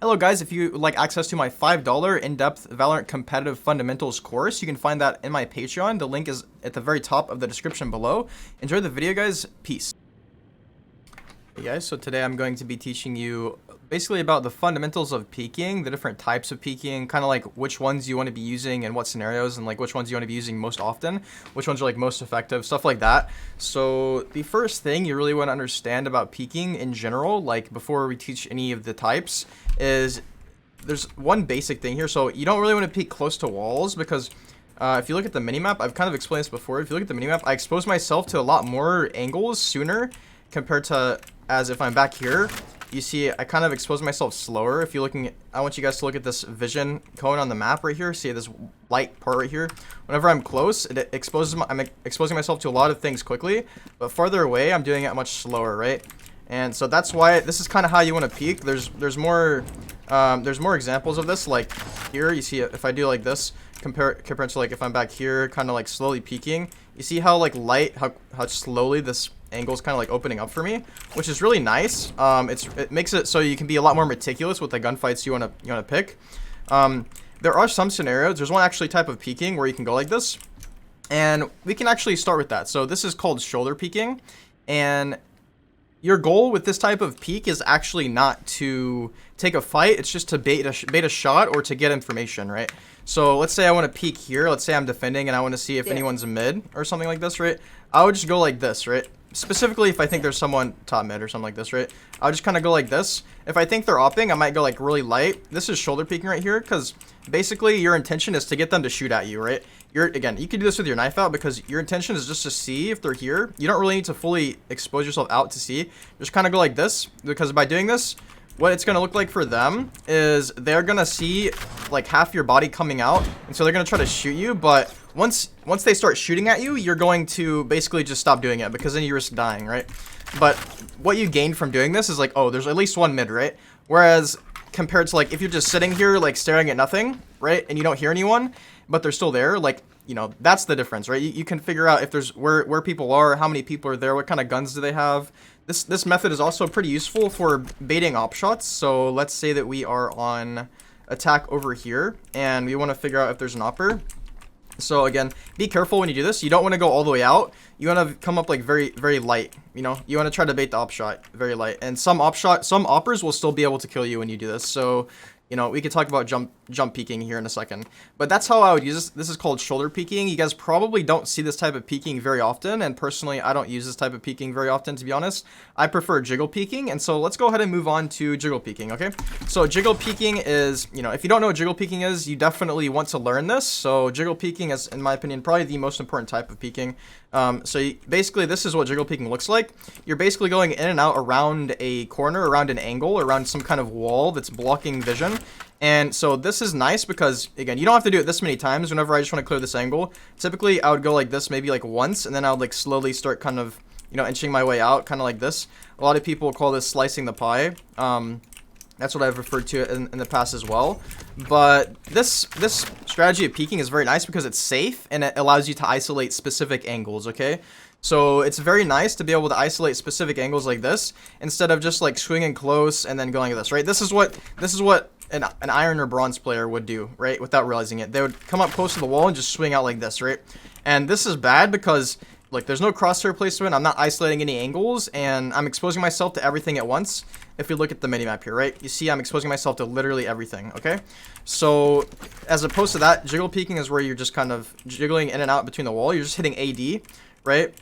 Hello guys, if you would like access to my $5 in-depth Valorant competitive fundamentals course, you can find that in my Patreon. The link is at the very top of the description below. Enjoy the video guys, peace. Hey guys, so today I'm going to be teaching you basically about the fundamentals of peeking, the different types of peeking, kind of like which ones you want to be using and what scenarios, and like which ones you want to be using most often, which ones are like most effective, stuff like that. So the first thing you really want to understand about peeking in general, like before we teach any of the types, is there's one basic thing here. So you don't really want to peek close to walls because if you look at the minimap, I've kind of explained this before. If you look at the minimap, I expose myself to a lot more angles sooner compared to as if I'm back here. You see, I kind of expose myself slower. If you're looking at, I want you guys to look at this vision cone on the map right here. See this light part right here? Whenever I'm close, it exposes I'm exposing myself to a lot of things quickly, but farther away, I'm doing it much slower, right? And so that's why this is kind of how you want to peek. There's more examples of this. Like here, you see if I do like this, compared to like if I'm back here, kind of like slowly peeking. You see how like light, how slowly this angle is kind of like opening up for me, which is really nice. It makes it so you can be a lot more meticulous with the gunfights you wanna pick. There are some scenarios. There's one actually type of peeking where you can go like this, and we can actually start with that. So this is called shoulder peeking, and your goal with this type of peek is actually not to take a fight. It's just to bait a shot or to get information, right? So let's say I want to peek here. Let's say I'm defending and I want to see if anyone's a mid or something like this, right? I would just go like this, right? Specifically if I think there's someone top mid or something like this, right? I'll just kind of go like this. If I think they're opping, I might go like really light. This is shoulder peeking right here because basically your intention is to get them to shoot at you, right? Again, you can do this with your knife out because your intention is just to see if they're here. You don't really need to fully expose yourself out to see. Just kind of go like this, because by doing this, what it's going to look like for them is they're going to see like half your body coming out, and so they're going to try to shoot you. But once they start shooting at you, you're going to basically just stop doing it, because then you risk dying, right? But what you gain from doing this is like, oh, there's at least one mid, right? Whereas compared to like if you're just sitting here like staring at nothing, right, and you don't hear anyone, but they're still there, like, you know, that's the difference, right? You can figure out if there's where people are, how many people are there, what kind of guns do they have. This method is also pretty useful for baiting op shots. So let's say that we are on attack over here and we want to figure out if there's an opper. So again, be careful when you do this. You don't want to go all the way out. You want to come up like very, very light. You know, you want to try to bait the op shot very light. And some oppers will still be able to kill you when you do this. So, you know, we could talk about jump peeking here in a second. But that's how I would use this. This is called shoulder peeking. You guys probably don't see this type of peeking very often. And personally, I don't use this type of peeking very often, to be honest. I prefer jiggle peeking. And so let's go ahead and move on to jiggle peeking, okay? So jiggle peeking is, you know, if you don't know what jiggle peeking is, you definitely want to learn this. So jiggle peeking is, in my opinion, probably the most important type of peeking. Basically, this is what jiggle peeking looks like. You're basically going in and out around a corner, around an angle, around some kind of wall that's blocking vision. And so this is nice because, again, you don't have to do it this many times. Whenever I just want to clear this angle, typically I would go like this maybe like once, and then I would like slowly start kind of, you know, inching my way out, kind of like this. A lot of people call this slicing the pie. That's what I've referred to it in the past as well. But this strategy of peeking is very nice because it's safe and it allows you to isolate specific angles, okay? So it's very nice to be able to isolate specific angles like this instead of just like swinging close and then going like this, right? This is what an iron or bronze player would do, right? Without realizing it. They would come up close to the wall and just swing out like this, right? And this is bad because like there's no crosshair placement, I'm not isolating any angles, and I'm exposing myself to everything at once. If you look at the minimap here, right? You see I'm exposing myself to literally everything, okay? So as opposed to that, jiggle peeking is where you're just kind of jiggling in and out between the wall. You're just hitting AD, right?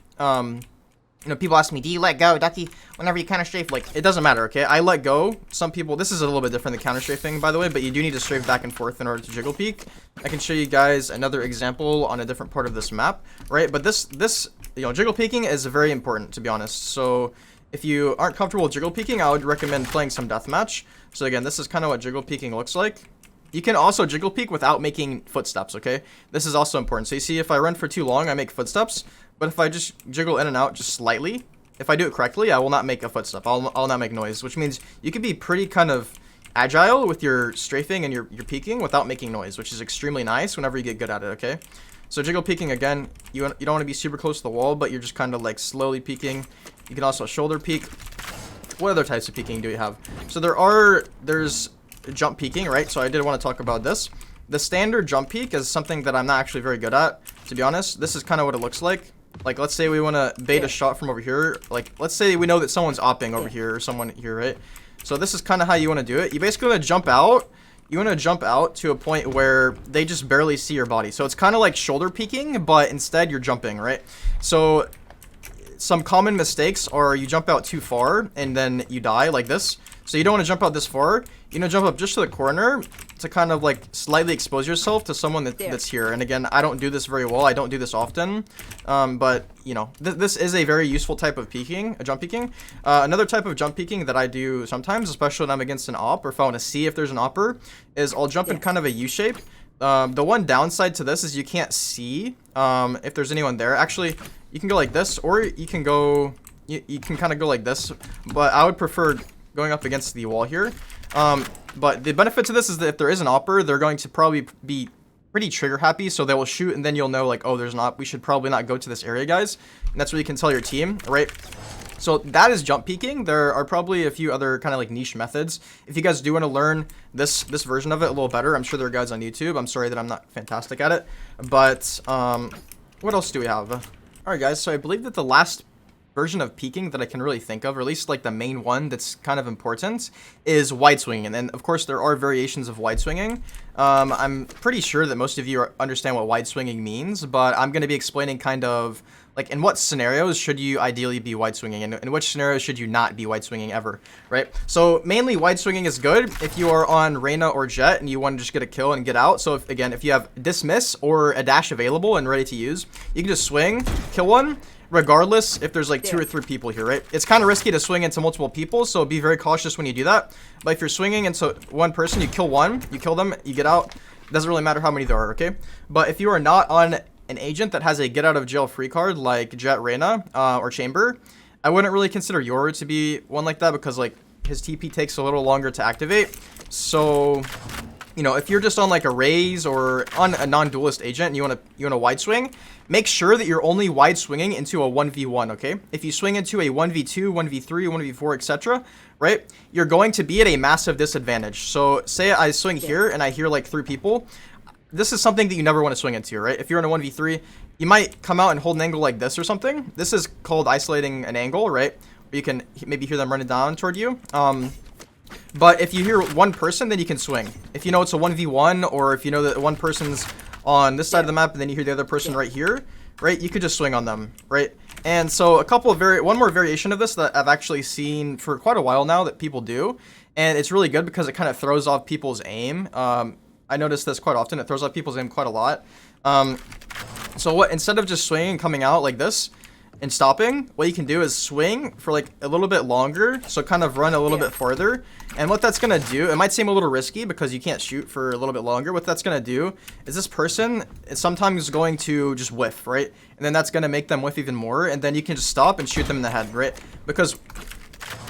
You know, people ask me, do you let go, Duckeeh, whenever you counter strafe? Like, it doesn't matter, okay? I let go. Some people, this is a little bit different than counter strafing, by the way, but you do need to strafe back and forth in order to jiggle peek. I can show you guys another example on a different part of this map, right? But this, you know, jiggle peeking is very important, to be honest. So if you aren't comfortable with jiggle peeking, I would recommend playing some deathmatch. So again, this is kind of what jiggle peeking looks like. You can also jiggle peek without making footsteps, okay? This is also important. So you see, if I run for too long, I make footsteps. But if I just jiggle in and out just slightly, if I do it correctly, I will not make a footstep. I'll not make noise, which means you can be pretty kind of agile with your strafing and your peeking without making noise, which is extremely nice whenever you get good at it, okay? So jiggle peeking, again, you don't want to be super close to the wall, but you're just kind of like slowly peeking. You can also shoulder peek. What other types of peeking do we have? So there's jump peeking, right? So I did want to talk about this. The standard jump peek is something that I'm not actually very good at, to be honest. This is kind of what it looks like. Like, let's say we want to bait a shot from over here. Like, let's say we know that someone's opping over here or someone here, right? So this is kind of how you want to do it. You basically want to jump out. You want to jump out to a point where they just barely see your body. So it's kind of like shoulder peeking, but instead you're jumping, right? So some common mistakes are you jump out too far and then you die like this. So you don't want to jump out this far. You know, jump up just to the corner to kind of like slightly expose yourself to someone that's here. And again, I don't do this very well. I don't do this often. But, you know, this is a very useful type of peeking, jump peeking. Another type of jump peeking that I do sometimes, especially when I'm against an op or if I want to see if there's an opper, is I'll jump in kind of a U shape. The one downside to this is you can't see if there's anyone there. Actually, you can go like this, or you can go, you can kind of go like this. But I would prefer going up against the wall here. But the benefit to this is that if there is an opper, they're going to probably be pretty trigger happy, so they will shoot, and then you'll know like, oh, there's an op. We should probably not go to this area, guys. And that's where you can tell your team, right? So that is jump peeking. There are probably a few other kind of like niche methods. If you guys do want to learn this version of it a little better, I'm sure there are guys on YouTube. I'm sorry that I'm not fantastic at it. But what else do we have? All right, guys. So I believe that the last version of peeking that I can really think of, or at least like the main one that's kind of important, is wide swinging. And then of course there are variations of wide swinging. I'm pretty sure that most of you understand what wide swinging means, but I'm going to be explaining kind of like in what scenarios should you ideally be wide swinging, and in which scenarios should you not be wide swinging ever, right? So mainly wide swinging is good if you are on Reyna or Jett and you want to just get a kill and get out. So if you have dismiss or a dash available and ready to use, you can just swing, kill one, regardless if there's like 2 or 3 people here, right? It's kind of risky to swing into multiple people, so be very cautious when you do that. But if you're swinging into one person, you kill one, you kill them, you get out. Doesn't really matter how many there are, okay? But if you are not on an agent that has a get out of jail free card like Jett, Reyna, or Chamber, I wouldn't really consider Yoru to be one like that, because like his TP takes a little longer to activate. So, you know, if you're just on like a Raze or on a non-duelist agent and you want to wide swing, make sure that you're only wide swinging into a 1v1, okay? If you swing into a 1v2, 1v3, 1v4, etc., right, you're going to be at a massive disadvantage. So say I swing here and I hear like 3 people. This is something that you never want to swing into, right? If you're in a 1v3, you might come out and hold an angle like this or something. This is called isolating an angle, right? You can maybe hear them running down toward you. But if you hear one person, then you can swing. If you know it's a 1v1, or if you know that one person's on this side of the map and then you hear the other person right here, right, you could just swing on them, right? And so one more variation of this that I've actually seen for quite a while now that people do, and it's really good because it kind of throws off people's aim. I notice this quite often. It throws off people's aim quite a lot. So instead of just swinging and coming out like this and stopping, what you can do is swing for like a little bit longer, so kind of run a little bit farther. And what that's gonna do, it might seem a little risky because you can't shoot for a little bit longer. What that's gonna do is this person is sometimes going to just whiff, right? And then that's gonna make them whiff even more, and then you can just stop and shoot them in the head, right? Because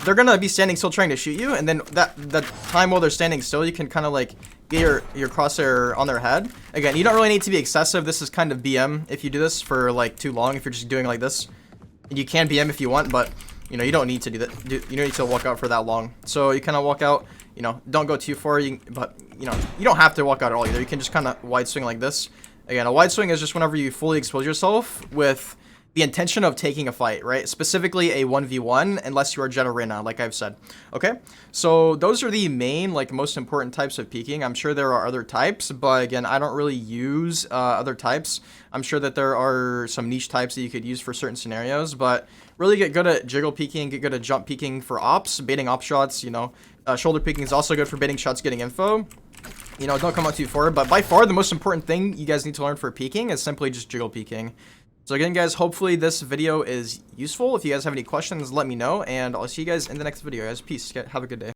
they're gonna be standing still trying to shoot you, and then that time while they're standing still, you can kind of like get your crosshair on their head. Again, you don't really need to be excessive. This is kind of BM if you do this for like too long. If you're just doing like this, you can BM if you want, but you know, you don't need to do that. You don't need to walk out for that long. So you kind of walk out. You know, don't go too far. But you know, you don't have to walk out at all either. You can just kind of wide swing like this. Again, a wide swing is just whenever you fully expose yourself with the intention of taking a fight, right? Specifically a 1v1, unless you are Jett or Reyna, like I've said. Okay, so those are the main, like, most important types of peeking. I'm sure there are other types, but again, I don't really use other types. I'm sure that there are some niche types that you could use for certain scenarios, but really get good at jiggle peeking, get good at jump peeking for ops, baiting op shots, you know. Shoulder peeking is also good for baiting shots, getting info. You know, don't come out too far, but by far the most important thing you guys need to learn for peeking is simply just jiggle peeking. So again, guys, hopefully this video is useful. If you guys have any questions, let me know, and I'll see you guys in the next video, guys. Peace. Have a good day.